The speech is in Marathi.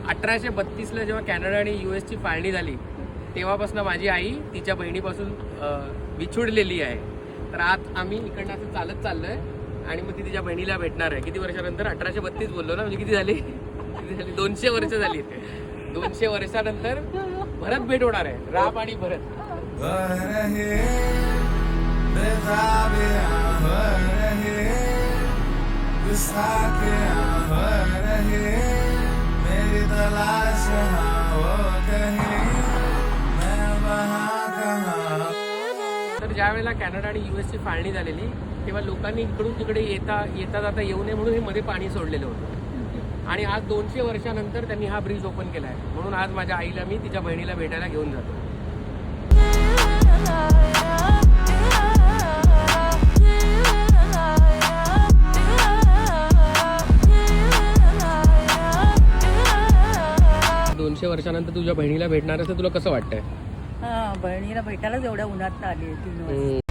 1832ला जेव्हा कॅनडा आणि US ची फाळणी झाली तेव्हापासून माझी आई तिच्या बहिणीपासून विछुडलेली आहे. तर आज आम्ही इकडनं असं चालत चाललोय आणि मग ती तिच्या बहिणीला भेटणार आहे. किती वर्षानंतर? 1832 बोललो ना, म्हणजे किती झाली? 200 वर्ष झाली. 200 वर्षानंतर भरत भेट होणार आहे. राम आणि भरत. तर ज्या वेळेला कॅनडा आणि US ची फाळणी झालेली तेव्हा लोकांनी इकडून तिकडे येता जाता येऊ नये म्हणून हे मध्ये पाणी सोडलेलं होतं. आणि आज 200 वर्षानंतर त्यांनी हा ब्रिज ओपन केला आहे. म्हणून आज माझ्या आईला मी तिच्या बहिणीला भेटायला घेऊन जातो. 200 वर्षानंतर तुझ्या बहिणीला भेटणार असं तुला कसं वाटतंय? हा, बहिणीला भेटायलाच एवढ्या उन्हात आली 3 वर्ष.